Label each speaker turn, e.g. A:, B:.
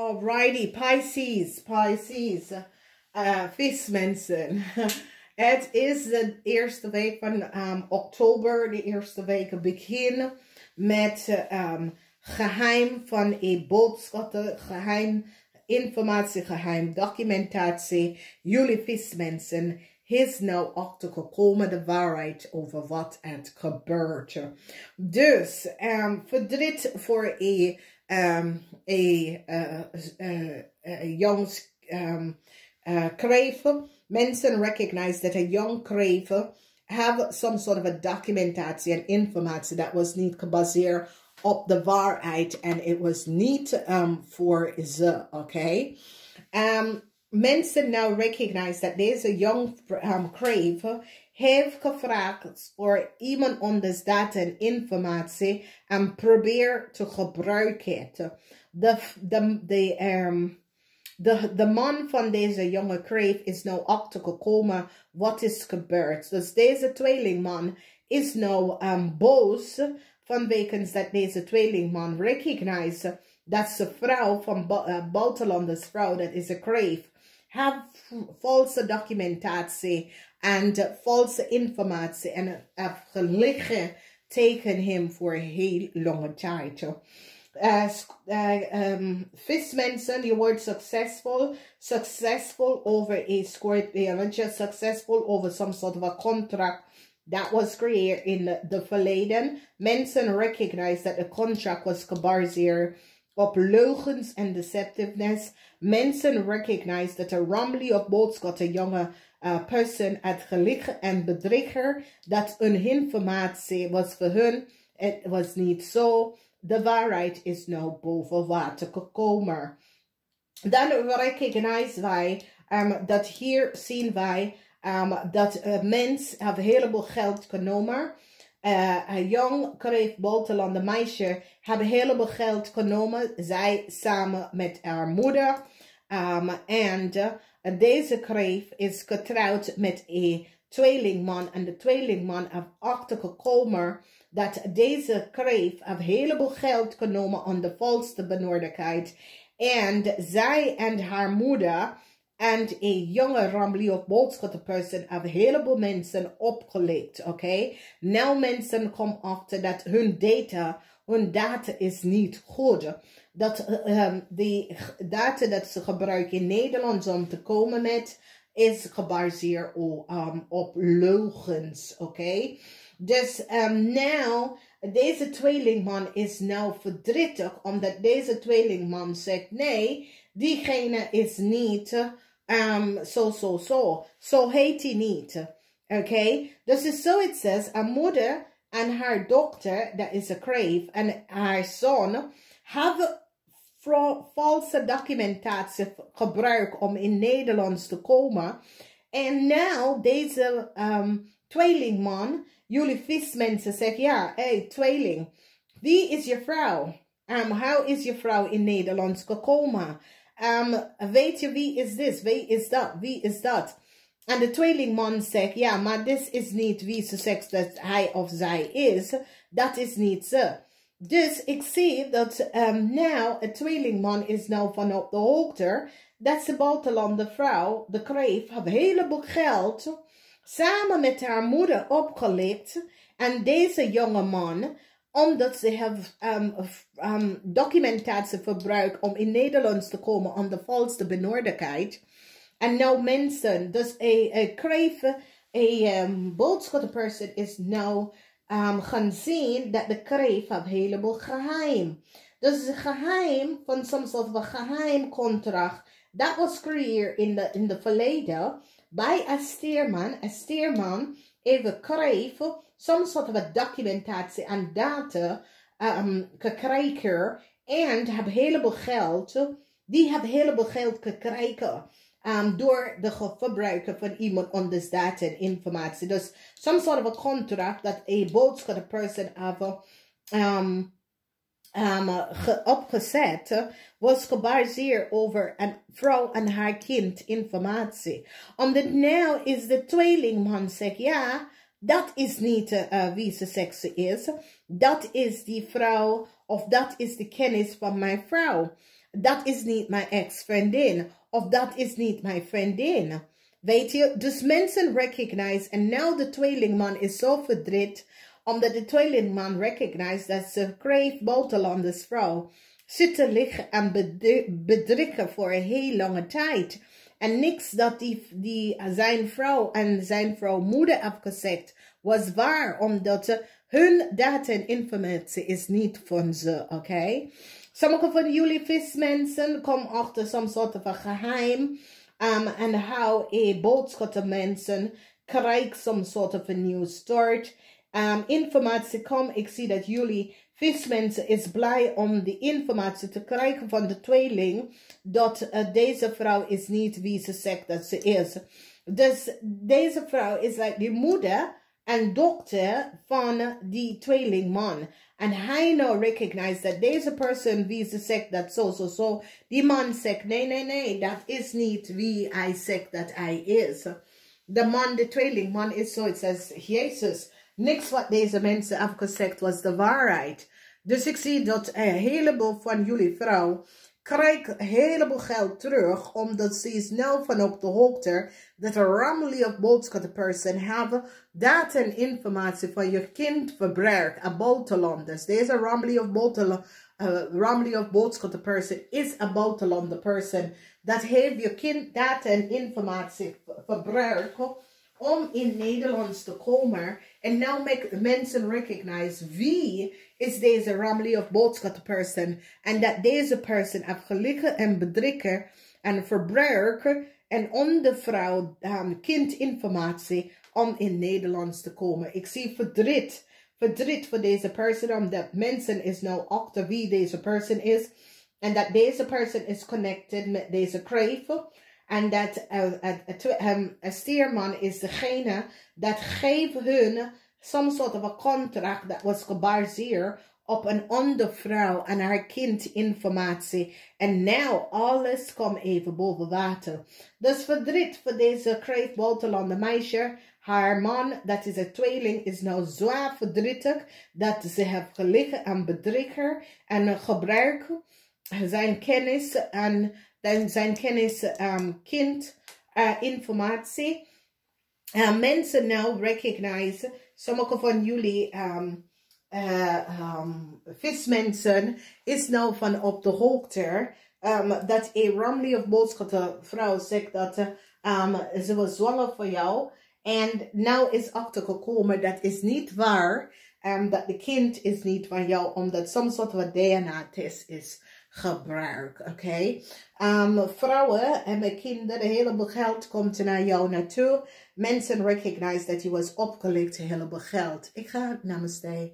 A: Alrighty, Pisces, vismensen. Het is de eerste week van oktober, de eerste week begin met geheim van een boodschappen, geheim informatie, geheim documentatie. Jullie vismensen is nou achtergekomen de waarheid over wat er gebeurt. Dus verdriet voor young crave. Mensen recognize that a young crave have some sort of a documentation and informatie that was niet gebaseerd op de waarheid en it was niet voor ze, okay? Mensen now recognize that deze young crave heeft gevraagd voor iemand anders data en informatie en probeer te gebruiken. De man van deze jonge crave is nou achtergekomen wat is gebeurd. Dus deze tweelingman is nou boos vanwege dat deze tweelingman recognize dat zijn vrouw van buitenlanders vrouw, dat is een crave, have valse documentatie en valse informatie en heeft gelegen tegen hem voor een heel lange tijd. Vismensen, je wordt successful over een scorpionetje, successful over some sort of a contract that was created in the verleden. Mensen recognize that the contract was gebaseerd op leugens en deceptiveness. Mensen recognize that a ramli of boodschap, een jonge person, had gelegen en bedrieger, dat een informatie was voor hun. Het was niet zo. De waarheid is nou boven water gekomen. Dan recognize wij dat hier zien wij dat mens heeft een heleboel geld genomen. Een jong kreeg buitenlandse meisje hebben een heleboel geld genomen. Zij samen met haar moeder. En deze kreeg is getrouwd met een tweelingman. En de tweelingman heeft achtergekomen dat deze kreeg een heleboel geld genomen aan de valse benodigdheid. En zij en haar moeder en een jonge ramli of boodschappenperson hebben een heleboel mensen opgelicht. Oké? Nou mensen komen achter dat hun data is niet goed. Dat de data dat ze gebruiken in Nederland om te komen met is gebaseerd op leugens. Oké? Dus nou, deze tweelingman is nou verdrietig omdat deze tweelingman zegt nee, diegene is niet zo heet hij niet. Oké? Dus is zo het zegt, een moeder en haar dochter, dat is een crave, en haar zoon hebben valse documentatie gebruikt om in Nederland te komen. En nou, deze tweelingman, jullie vismensen zeggen, ja, hey, tweeling, wie is je vrouw? How is je vrouw in Nederland gekomen? Weet je wie is dit? Wie is dat? Wie is dat? En de tweelingman zegt, ja, maar dit is niet wie ze zegt dat hij of zij is. Dat is niet ze. Dus ik zie dat nou, een tweelingman is nou van op de hoogte dat ze buitenlandse vrouw, de crave, heeft een heleboel geld samen met haar moeder opgelicht. En deze jonge man, omdat ze hebben documentatie verbruikt om in Nederland te komen om de valse benodigdheid. En nou mensen, dus een crave, een boodschappenperson is nou gaan zien dat de crave heeft een heleboel geheim. Dus het geheim van some sort of a geheim contract dat was gecreëerd in de verleden bij een steerman. Een steerman even crave some sort of a documentatie en data gekregen en hebben heleboel geld. Die hebben heleboel geld gekregen. Door de verbruiken van iemand anders data en informatie. Dus some sort of a contract dat een boodschappenperson hebben opgezet was gebaseerd over een vrouw en haar kind informatie. Omdat nou is de tweelingman zegt, ja, dat is niet wie ze zegt ze is. Dat is die vrouw of dat is de kennis van mijn vrouw. dat is niet mijn ex-vriendin. Of dat is niet mijn vriendin. Weet je, dus mensen recognize. En nou de tweelingman is zo verdriet. Omdat de tweelingman recognize dat ze kreeg buitenlanders vrouw. Zitten liggen en bedrikken voor een heel lange tijd. En niks dat zijn vrouw en zijn vrouw moeder heeft gezegd was waar. Omdat hun data en informatie is niet van ze, oké? Sommige van jullie vismensen komen achter some soort van geheim. En how boodschap mensen krijgen some soort of a new start. Informatie komt. Ik zie dat jullie vismensen is blij om die informatie te krijgen van de tweeling. Dat deze vrouw is niet wie ze zegt dat ze is. Dus deze vrouw is like de moeder en dochter van die tweelingman. En hij nou recognize dat deze persoon wie ze zegt dat zo. Die man zegt nee, dat is niet wie hij zegt dat hij is. De man, de tweelingman is zoiets als Jezus. Niks wat deze mensen hebben gezegd was de waarheid. Dus ik zie dat een heleboel van jullie vrouw krijgt een heleboel geld terug. Omdat ze is nou van op de hoogte dat een rammelie of boodschap person hebben data en informatie van je kind verbruikt aan buitenlanders. Deze rammelie of boodschap person is een buitenlander person. Dat heeft je kind data en informatie verbruikt om in Nederlands te komen. En nou make mensen recognize wie is deze rammelie of boodschap person. En dat deze person heeft gelegen en bedrikken en verbruiken en om de vrouw kindinformatie om in Nederlands te komen. Ik zie verdriet. Verdriet voor deze person omdat mensen is nou achter wie deze person is. En dat deze person is connected met deze krevel. En dat een steerman is degene dat geeft hun some sort of a contract dat was gebaseerd op een andere vrouw en haar kindinformatie. En nou alles komt even boven water. Dus verdriet voor deze kreeg buitenlander meisje. Haar man, dat is een tweeling, is nou zwaar verdrietig dat ze heeft gelegen en bedriegen en gebruiken zijn kennis en zijn kennis kindinformatie. Mensen nou recognize, sommige van jullie vismensen is nou van op de hoogte dat een rammelie of boodschap vrouw zegt dat ze was zwanger voor jou. En nou is achtergekomen dat is niet waar. Dat de kind is niet van jou omdat some soort van DNA-test is gebruikt. Oké. Vrouwen en met kinderen, een heleboel geld komt naar jou naartoe. Mensen recognize dat je was opgelicht, een heleboel geld. Ik ga namaste.